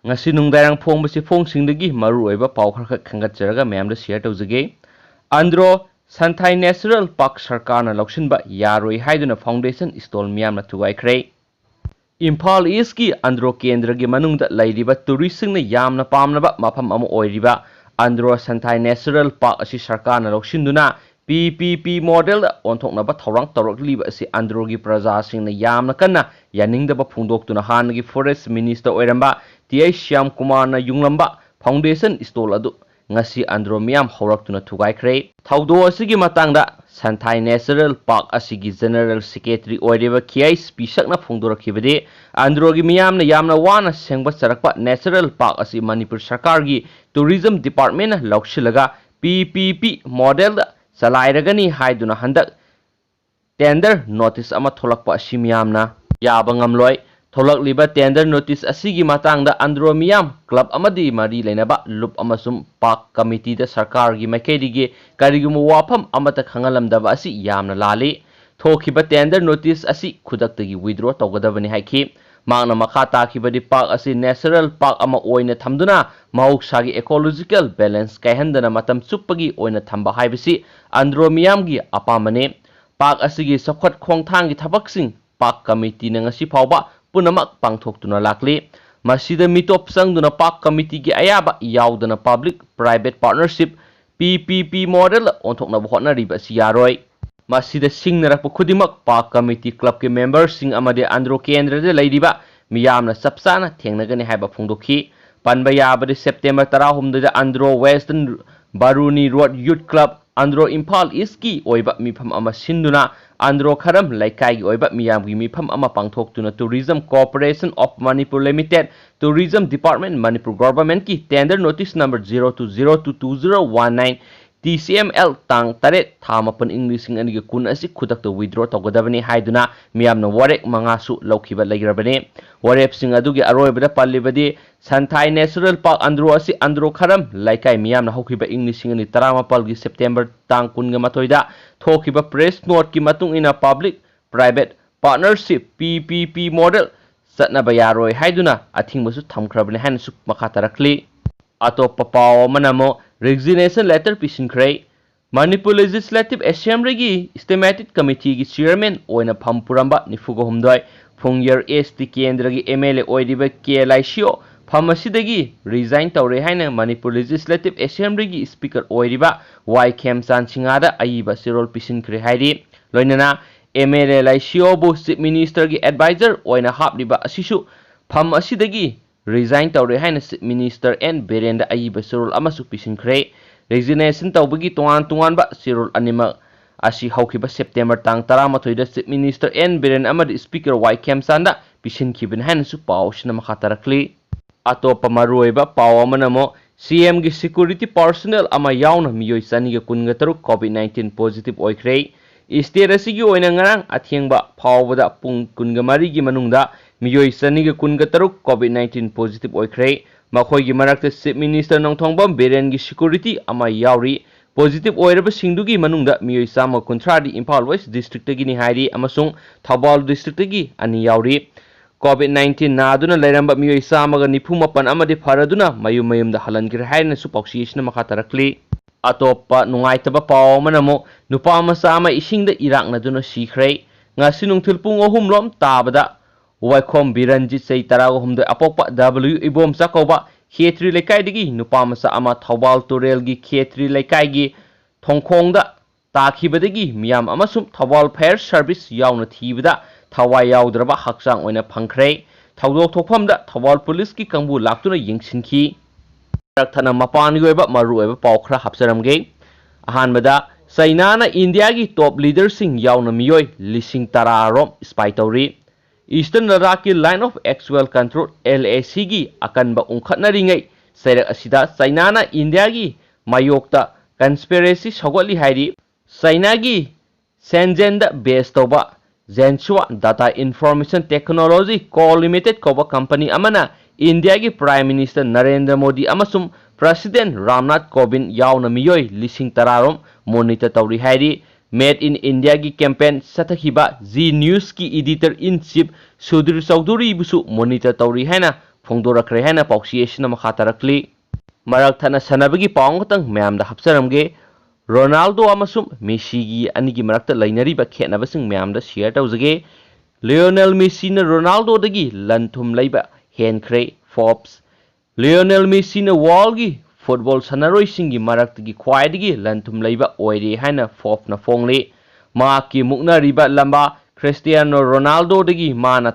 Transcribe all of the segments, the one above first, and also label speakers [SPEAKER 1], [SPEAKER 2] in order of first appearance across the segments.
[SPEAKER 1] ngasi nungdairang phongbasi phongsingdagi maruoiba pau khar khangatjaraga mayamda share tawjage andro santhai natural park sarkarna lauksinba yaroi haiduna foundation stall miyamna thugaikhrei Imphal East ki andro kendra gi manungda lairiba touristing na yamna pamnaba mafam ama oiriba andro santhai natural park asi sarkarna laukshinduna PPP model onthoknaba thorang torokliba asi andro gi praja singna yamna kanna yaningdaba phungdoktuna hanagi forest minister oiramba TI Shyam Kumar na yunglamba foundation stall adu ngasi andro miyam horaktuna thugaikhrei thaudo asigi matangda santhai natural park asigi general secretary oireba KIS pisakna phungdorakhibadi andro gi miyamna yamna wana sengba charakpa natural park asi manipur sarkar gi tourism department na laukshilaga PPP model da salairagani haiduna handak tender notice ama tholakpa asi miyamna yaba ngamloi tholakliba tender notice asigi matangda andro miyam club amadi mari leinaba lup amasum park committee da sarkar gi maikedige karigumu wafam amata khangalamdaba asi yamna lali thokiba tender notice asi khudaktagi withdraw tawgadabani haiki magna makha takibadi park asi natural park ama oina thamduna mahuksagi ecological balance kaihandana matam chuppagi oina thamba haibisi andro miyam gi apamane park asigi sokhat khongthang gi thabaksing park committee na ngasi phawba punamak pangthoktuna lakli masida mitop sangduna park committee gi ayaba yaudana public private partnership PPP model onthokna hotnariba si yaroi masida singnarakpa khudimak park committee club ke members sing amade andro kendra de lairiba miyamna sapsana thengnagani haiba phungdokhi panba yabade September 13 da andro western baruni road youth club andro Imphal East ki oiba mifam ama sinduna andro kharam laikai gi oiba miyamgi mifam ama pangthoktuna tourism corporation of manipur limited tourism department manipur government ki tender notice number 02022019 TCML tang taret thamapan Englishing anigi kun asi khudakta withdraw tawgadabani haiduna miyamna warek mangasu laukiba laigrabani warep sing adugi aroibada pallibadi santhai natural park andro asi andro kharam laikai miyamna hokiba Englishing ani 18 gi September tang kunga matoida thokiba press note ki matung ina public private partnership PPP model satnaba yaroi haiduna athingmasu thamkhrabani hanasu makha tarakli atoppa paw manamo resignation letter pisinkhrai Manipur Legislative Assembly gi Systematic Committee gi chairman oina phampuramba nifugo humdoi phungyer ST kendra gi MLA oidiba KLICO phamasida resign tawre haina Manipur Legislative Assembly gi speaker oiriba Y Khemchan Singada aiba sirol pisinkhre hairi loinana MLA LICO bu chief minister gi advisor oina hapliba asisu pham asidagi resign tawre haina chief minister N Berenda aiba sirol amasu pisinkhre resignation tawbagi tungan ba sirol anima asi haukiba September tang 13 da chief minister N Beren amadi speaker Y Khemchan da pisinkhibin haina su pawsina makhatarakli atopa maruiba pawamanamo CM gi security personnel ama yauna miyoi saniga kungataruk COVID-19 positive oikrei state asigi oina ngarang athiengba phawbada pung kungamari gi manungda miyoi saniga kungataruk COVID-19 positive oikrei makhoi gi marakta chief minister nongthongbam Beren gi security ama yauri positive oiraba singdugi manungda miyoi sama kuntradi Imphal West district tagini hairi amasung Thabal district tagi ani yauri COVID-19 naduna lairamba miyoi samaga nifumapan amadi faraduna mayumda halankir haina su pauksisna makatarakli atopa nungaitaba paw manamo nupa masama isingda iraknaduna sikrei ngasi nungthilpung ohum lom tabada Waikhom Biranjit sei tarago humda apokpa W ibom sakoba khetri lekai digi nupa masa ama Thawbal Torel gi khetri lekai gi thongkhongda takhibadagi miyam amasum Thawbal Fire Service yauna thibada thawai yaudraba hakchang oina phangkhrei thawdok thokphamda Thawbal Police ki kangbu laktuna yingsinki rakthana mapani oiba maru oiba pawkhra hapsaramge ahanbada China na India gi top leaders sing yauna miyoi lising tara rom spy tawri Eastern Ladakh ki line of actual control LAC gi akanba ungkhatnaringai sairak asida China na India gi mayokta conspiracy sogoli hairi China gi Shenzhen da base toba Zensua Data Information Technology Co Limited koba company amana India gi Prime Minister Narendra Modi amasum President Ramnath Kovind yauna miyoi lising tararom monitor tawri hairi Made in India ki campaign satakhiba Z News ki editor in chief Sudhir Chaudhary busu monitor tawri haina ꯐꯣꯡꯗꯣꯔꯛꯈ꯭ꯔꯦ ꯍꯥꯏꯅ ꯄꯥꯎꯆꯦ ꯑꯁꯤꯅ ꯃꯈꯥ ꯇꯥꯔꯛꯂꯤ꯫ ꯃꯔꯛ ꯊꯠꯅ ꯁꯥꯟꯅꯕꯒꯤ ꯄꯥꯎ ꯑꯃꯈꯛꯇꯪ ꯃꯌꯥꯝꯗ ꯍꯥꯞꯆꯔꯝꯒꯦ꯫ Ronaldo ꯑꯃꯁꯨꯡ ꯃꯦꯁꯤꯒꯤ ꯑꯅꯤꯒꯤ ꯃꯔꯛꯇ ꯂꯩꯅꯔꯤꯕ ꯈꯦꯠꯅꯕꯁꯤꯡ ꯃꯌꯥꯝꯗ ꯁꯤꯌꯔ ꯇꯧꯖꯒꯦ꯫ ꯂꯤꯑꯣꯅꯦꯜ ꯃꯦꯁꯤꯅ ꯔꯣꯅꯥꯜꯗꯣꯗꯒꯤ ꯂꯟ ꯊꯨꯝ ꯂꯩꯕ ꯍꯦꯟꯈ꯭ꯔꯦ꯫ ꯐꯣrbes ꯂꯤꯑꯣꯅꯦꯜ ꯃꯦꯁꯤꯅ ꯋꯥꯔꯜꯒꯤ ꯐꯨꯠꯕꯣꯜ ꯁꯥꯟꯅꯔꯣꯏꯁꯤꯡꯒꯤ ꯃꯔꯛꯇꯒꯤ ꯈ꯭ꯋꯥꯏꯗꯒꯤ ꯂꯟ ꯊꯨꯝ ꯂꯩꯕ ꯑꯣꯏꯔꯦ ꯍꯥꯏꯅ ꯐꯣrbesꯅ ꯐꯣꯡꯂꯤ꯫ ꯃꯍꯥꯛꯀꯤ ꯃꯨꯛꯅꯔꯤꯕ ꯂꯝꯕꯥ ꯈ꯭ꯔꯤꯁꯇꯤꯌꯥꯅꯣ ꯔꯣꯅꯥꯜꯗꯣꯗꯒꯤ ꯃꯥꯅ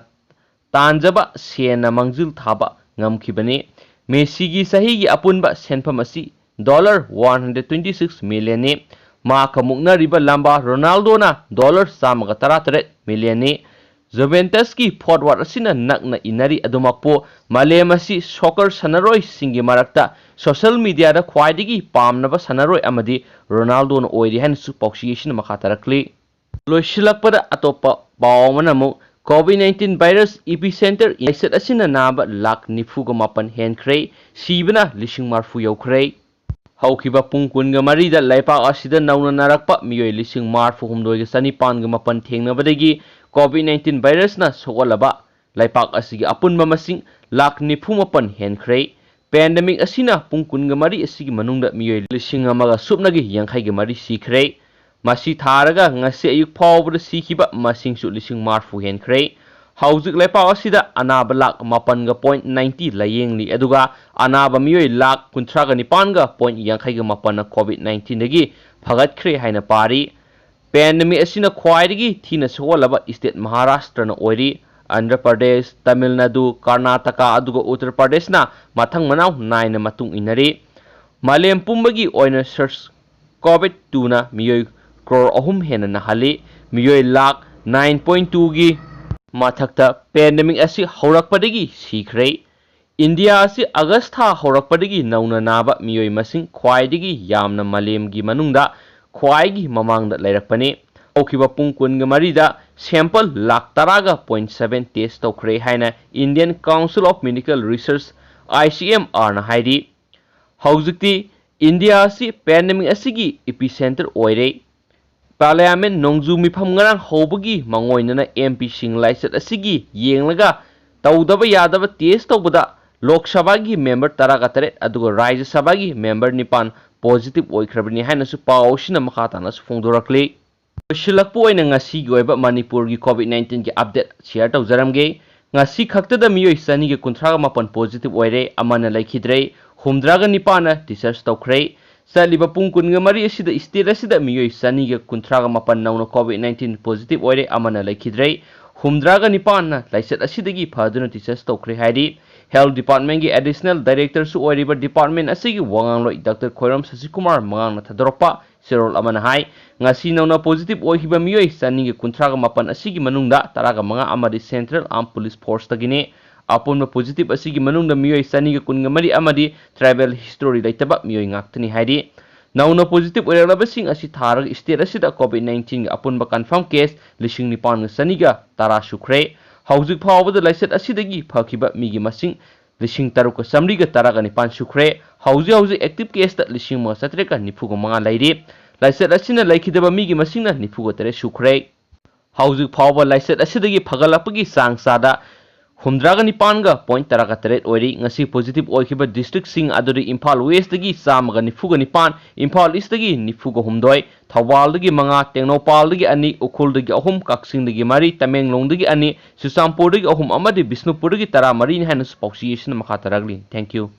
[SPEAKER 1] ꯇꯥꯟꯖꯕ ꯁꯦꯟꯅ ꯃꯥꯡꯖꯤꯜ ꯊꯥꯕ ꯉꯝꯈꯤꯕꯅꯤ꯫ ꯃꯦꯁꯤꯒꯤ ꯆꯍꯤꯒꯤ ꯑꯄꯨꯟꯕ ꯁꯦꯟꯐꯝ ꯑꯁꯤ $126 ꯃꯤꯂꯤꯌꯟꯅꯤ꯫ ꯃꯍꯥꯛꯀ ꯃꯨꯛꯅꯔꯤꯕ ꯂꯝꯕꯥ ꯔꯣꯅꯥꯜꯗꯣꯅ $118 ꯃꯤꯂꯤꯌꯟꯅꯤ꯫ ꯖꯨꯚꯦꯟꯇꯁꯀꯤ ꯐꯣꯔꯋꯥꯔꯗ ꯑꯁꯤꯅ ꯅꯛꯅ ꯏꯟꯅꯔꯤ ꯑꯗꯨꯃꯛꯄꯨ ꯃꯥꯂꯦꯝ ꯑꯁꯤ ꯁꯣꯀꯔ ꯁꯥꯟꯅꯔꯣꯏꯁꯤꯡꯒꯤ ꯃꯔꯛꯇ ꯁꯣꯁꯤꯌꯦꯜ ꯃꯤꯗꯤꯌꯥꯗ ꯈ꯭ꯋꯥꯏꯗꯒꯤ ꯄꯥꯝꯅꯕ ꯁꯥꯟꯅꯔꯣꯏ ꯑꯃꯗꯤ ꯔꯣꯅꯥꯜꯗꯣꯅ ꯑꯣꯏꯔꯤ ꯍꯥꯏꯅꯁꯨ ꯄꯥꯎꯆꯦ ꯑꯁꯤꯅ ꯃꯈꯥ ꯇꯥꯔꯛꯂꯤ꯫ ꯂꯣꯏꯁꯤꯜꯂꯛꯄꯗ ꯑꯇꯣꯞꯄ ꯄꯥꯎ ꯑꯃꯅ ꯑꯃꯨꯛ COVID-19 ꯚꯥꯏꯔꯁ ꯏꯄꯤꯁꯦꯟꯇꯔ ꯂꯥꯏꯆꯠ ꯑꯁꯤꯅ ꯅꯥꯕ ꯂꯥꯈ 97 ꯍꯦꯟꯈ꯭ꯔꯦ, ꯁꯤꯕꯅ 40,000 ꯌꯧꯈ꯭ꯔꯦ꯫ ꯍꯧꯈꯤꯕ ꯄꯨꯡ 24ꯗ ꯂꯩꯄꯥꯛ ꯑꯁꯤꯗ ꯅꯧꯅ ꯅꯥꯔꯛꯄ ꯃꯤꯑꯣꯏ 38,998 ꯊꯦꯡꯅꯕꯗꯒꯤ COVID-19 ꯚꯥꯏꯔꯁꯅ ꯁꯣꯛꯍꯜꯂꯕ ꯂꯩꯄꯥꯛ ꯑꯁꯤꯒꯤ ꯑꯄꯨꯟꯕ ꯃꯁꯤꯡ ꯂꯥꯈ 97 ꯍꯦꯟꯈ꯭ꯔꯦ꯫ ꯄꯦꯟꯗꯦꯃꯤꯛ ꯑꯁꯤꯅ ꯄꯨꯡ 24 ꯑꯁꯤꯒꯤ ꯃꯅꯨꯡꯗ ꯃꯤꯑꯣꯏ 1,082 ꯁꯤꯈ꯭ꯔꯦ꯫ ꯃꯁꯤ ꯊꯥꯔꯒ ꯉꯁꯤ ꯑꯌꯨꯛ ꯐꯥꯎꯕꯗ ꯁꯤꯈꯤꯕ ꯃꯁꯤꯡꯁꯨ 40,000 ꯍꯦꯟꯈ꯭ꯔꯦ꯫ ꯍꯧꯖꯤꯛ ꯂꯩꯄꯥꯛ ꯑꯁꯤꯗ ꯑꯅꯥꯕ ꯂꯥꯈ 8.90 ꯂꯥꯌꯦꯡꯂꯤ ꯑꯗꯨꯒ ꯑꯅꯥꯕ ꯃꯤꯑꯣꯏ ꯂꯥꯈ 39.57ꯅ COVID-19ꯗꯒꯤ ꯐꯒꯠꯈ꯭ꯔꯦ ꯍꯥꯏꯅ ꯄꯥꯔꯤ꯫ ꯄꯦꯟꯗꯦꯃꯤꯛ ꯑꯁꯤꯅ ꯈ꯭ꯋꯥꯏꯗꯒꯤ ꯊꯤꯅ ꯁꯣꯛꯍꯜꯂꯕ ꯁ꯭ꯇꯦꯠ ꯃꯍꯥꯔꯥꯁꯇ꯭ꯔꯅ ꯑꯣꯏꯔꯤ꯫ ꯑꯟꯙ꯭ꯔ ꯄ꯭ꯔꯗꯦꯁ, ꯇꯥꯃꯤꯜ ꯅꯥꯗꯨ, ꯀꯔꯅꯥꯇꯀꯥ ꯑꯗꯨꯒ ꯎꯠꯇꯔ ꯄ꯭ꯔꯗꯦꯁꯅ ꯃꯊꯪ ꯃꯅꯥꯎ ꯅꯥꯏꯅ ꯃꯇꯨꯡ ꯏꯟꯅꯔꯤ꯫ ꯃꯥꯂꯦꯝ ꯄꯨꯝꯕꯒꯤ ꯑꯣꯏꯅ SARS-CoV-2ꯅ ꯃꯤꯑꯣꯏ ꯀ꯭ꯔꯣꯔ 3 ꯍꯦꯟꯅ ꯅꯥꯍꯜꯂꯤ꯫ ꯃꯤꯑꯣꯏ ꯂꯥꯈ 9.2ꯒꯤ ꯃꯊꯛꯇ ꯄꯦꯟꯗꯦꯃꯤꯛ ꯑꯁꯤ ꯍꯧꯔꯛꯄꯗꯒꯤ ꯁꯤꯈ꯭ꯔꯦ꯫ ꯏꯟꯗꯤꯌꯥ ꯑꯁꯤ ꯑꯒꯁ꯭ꯠ ꯊꯥ ꯍꯧꯔꯛꯄꯗꯒꯤ ꯅꯧꯅ ꯅꯥꯕ ꯃꯤꯑꯣꯏ ꯃꯁꯤꯡ ꯈ꯭ꯋꯥꯏꯗꯒꯤ ꯌꯥꯝꯅ ꯃꯥꯂꯦꯝꯒꯤ ꯃꯅꯨꯡꯗ ꯈ꯭ꯋꯥꯏꯒꯤ ꯃꯃꯥꯡꯗ ꯂꯩꯔꯛꯄꯅꯤ꯫ ꯍꯧꯈꯤꯕ ꯄꯨꯡ 24ꯗ ꯁꯦꯝꯄꯜ ꯂꯥꯈ 10.7 ꯇꯦꯁꯠ ꯇꯧꯈ꯭ꯔꯦ ꯍꯥꯏꯅ Indian Council of Medical Research (ICMR)ꯅ ꯍꯥꯏꯔꯤ꯫ ꯍꯧꯖꯤꯛꯇꯤ ꯏꯟꯗꯤꯌꯥ ꯑꯁꯤ ꯄꯦꯟꯗꯦꯃꯤꯛ ꯑꯁꯤꯒꯤ ꯏꯄꯤꯁꯦꯟꯇꯔ ꯑꯣꯏꯔꯦ꯫ ꯄꯥꯔꯂꯤꯌꯥꯃꯦꯟꯠ ꯅꯣꯡꯖꯨ ꯃꯤꯐꯝ ꯉꯔꯥꯡ ꯍꯧꯕꯒꯤ ꯃꯥꯡꯑꯣꯏꯅꯅ MP ꯁꯤꯡ ꯂꯥꯏꯆꯠ ꯑꯁꯤꯒꯤ ꯌꯦꯡꯂꯒ ꯇꯧꯗꯕ ꯌꯥꯗꯕ ꯇꯦꯁꯠ ꯇꯧꯕꯗ ꯂꯣꯛ ꯁꯚꯥꯒꯤ ꯃꯦꯝꯕꯔ 18 ꯑꯗꯨꯒ ꯔꯥꯖ꯭ꯌ ꯁꯚꯥꯒꯤ ꯃꯦꯝꯕꯔ 9 ꯄꯣꯖꯤꯇꯤꯚ ꯑꯣꯏꯈ꯭ꯔꯕꯅꯤ ꯍꯥꯏꯅꯁꯨ ꯄꯥꯎ ꯑꯁꯤꯅ ꯃꯈꯥ ꯇꯥꯅꯁꯨ ꯐꯣꯡꯗꯣꯔꯛꯂꯤ꯫ ꯂꯣꯏꯁꯤꯜꯂꯛꯄ ꯑꯣꯏꯅ ꯉꯁꯤꯒꯤ ꯑꯣꯏꯕ ꯃꯅꯤꯄꯨꯔꯒꯤ COVID-19ꯒꯤ ꯑꯞꯗꯦꯠ ꯁꯤꯌꯔ ꯇꯧꯖꯔꯝꯒꯦ꯫ ꯉꯁꯤ ꯈꯛꯇꯗ ꯃꯤꯑꯣꯏ 238 ꯄꯣꯖꯤꯇꯤꯚ ꯑꯣꯏꯔꯦ, ꯑꯃꯅ ꯂꯩꯈꯤꯗ꯭ꯔꯦ, 39ꯅ ꯗꯤꯁꯆꯥꯔꯖ ꯇꯧꯈ꯭ꯔꯦ꯫ ꯆꯠꯂꯤꯕ ꯄꯨꯡ 24 ꯑꯁꯤꯗ ꯁ꯭ꯇꯦꯠ ꯑꯁꯤꯗ ꯃꯤꯑꯣꯏ 238 ꯅꯧꯅ COVID-19 ꯄꯣꯖꯤꯇꯤꯚ ꯑꯣꯏꯔꯦ, ꯑꯃꯅ ꯂꯩꯈꯤꯗ꯭ꯔꯦ, 39ꯅ ꯂꯥꯏꯆꯠ ꯑꯁꯤꯗꯒꯤ ꯐꯗꯨꯅ ꯗꯤꯁꯆꯥꯔꯖ ꯇꯧꯈ꯭ꯔꯦ ꯍꯥꯏꯔꯤ꯫ ꯍꯦꯜꯊ ꯗꯤꯄꯥꯔꯠꯃꯦꯟꯠꯀꯤ ꯑꯦꯗꯤꯁꯅꯦꯜ ꯗꯥꯏꯔꯦꯛꯇꯔꯁꯨ ꯑꯣꯏꯔꯤꯕ ꯗꯤꯄꯥꯔꯠꯃꯦꯟꯠ ꯑꯁꯤꯒꯤ ꯋꯥꯉꯥꯡꯂꯣꯏ ꯗꯥꯛꯇꯔ ꯈꯣꯏꯔꯝ ꯁꯁꯤꯀꯨꯃꯥꯔ ꯃꯉꯥꯡꯅ ꯊꯥꯗꯣꯔꯛꯄ ꯆꯦꯔꯣꯜ ꯑꯃꯅ ꯍꯥꯏ ꯉꯁꯤ ꯅꯧꯅ ꯄꯣꯖꯤꯇꯤꯚ ꯑꯣꯏꯈꯤꯕ ꯃꯤꯑꯣꯏ 238 ꯑꯁꯤꯒꯤ ꯃꯅꯨꯡꯗ 15 ꯑꯃꯗꯤ ꯁꯦꯟꯇ꯭ꯔꯦꯜ ꯑꯥꯔꯝ ꯄꯨꯂꯤꯁ ꯐꯣꯔꯁꯇꯒꯤꯅꯤ꯫ ꯑꯄꯨꯟꯕ ꯄꯣꯖꯤꯇꯤꯚ ꯑꯁꯤꯒꯤ ꯃꯅꯨꯡꯗ ꯃꯤꯑꯣꯏ 223 ꯑꯃꯗꯤ ꯇ꯭ꯔꯥꯏꯕꯦꯜ ꯍꯤꯁꯇꯣꯔꯤ ꯂꯩꯇꯕ ꯃꯤꯑꯣꯏ ꯉꯥꯛꯇꯅꯤ ꯍꯥꯏꯔꯤ꯫ ꯅꯧꯅ ꯄꯣꯖꯤꯇꯤꯚ ꯑꯣꯏꯔꯛꯂꯕꯁꯤꯡ ꯑꯁꯤ ꯊꯥꯔꯒ ꯁ꯭ꯇꯦꯠ ꯑꯁꯤꯗ COVID-19ꯒꯤ ꯑꯄꯨꯟꯕ ꯀꯟꯐꯥꯔꯝ ꯀꯦꯁ 9,910 ꯁꯨꯈ꯭ꯔꯦ꯫ ꯍꯧꯖꯤꯛ ꯐꯥꯎꯕꯗ ꯂꯥꯏꯆꯠ ꯑꯁꯤꯗꯒꯤ ꯐꯈꯤꯕ ꯃꯤꯒꯤ ꯃꯁꯤꯡ 13,919 ꯁꯨꯈ꯭ꯔꯦ꯫ ꯍꯧꯖꯤꯛ ꯑꯦꯛꯇꯤꯚ ꯀꯦꯁꯇ 1,795 ꯂꯩꯔꯤ꯫ ꯂꯥꯏꯆꯠ ꯑꯁꯤꯅ ꯂꯩꯈꯤꯗꯕ ꯃꯤꯒꯤ ꯃꯁꯤꯡꯅ 98 ꯁꯨꯈ꯭ꯔꯦ꯫ ꯍꯧꯖꯤꯛ ꯐꯥꯎꯕ ꯂꯥꯏꯆꯠ ꯑꯁꯤꯗꯒꯤ ꯐꯒꯠꯂꯛꯄꯒꯤ ꯆꯥꯡ ꯆꯥꯗ 89.18 ꯑꯣꯏꯔꯤ꯫ ꯉꯁꯤ ꯄꯣꯖꯤꯇꯤꯚ ꯑꯣꯏꯈꯤꯕ ꯗꯤꯁꯇ꯭ꯔꯤꯛꯠꯁꯤꯡ ꯑꯗꯨꯗꯤ ꯏꯝꯐꯥꯜ ꯋꯦꯁ꯭ꯠꯇꯒꯤ 199, ꯏꯝꯐꯥꯜ ꯏꯁ꯭ꯠꯇꯒꯤ 98, ꯊꯧꯕꯥꯜꯗꯒꯤ 5, ꯇꯦꯡꯅꯧꯄꯜꯗꯒꯤ 2, ꯎꯈ꯭ꯔꯨꯜꯗꯒꯤ 3, ꯀꯛꯆꯤꯡꯗꯒꯤ 4, ꯇꯃꯦꯡꯂꯣꯡꯗꯒꯤ 2, ꯆꯨꯔꯆꯥꯟꯄꯨꯔꯗꯒꯤ 3 ꯑꯃꯗꯤ ꯕꯤꯁ꯭ꯅꯨꯄꯨꯔꯗꯒꯤ 13 ꯍꯥꯏꯅꯁꯨ ꯄꯥꯎꯆꯦ ꯑꯁꯤꯅ ꯃꯈꯥ ꯇꯥꯔꯛꯂꯤ꯫ Thank you.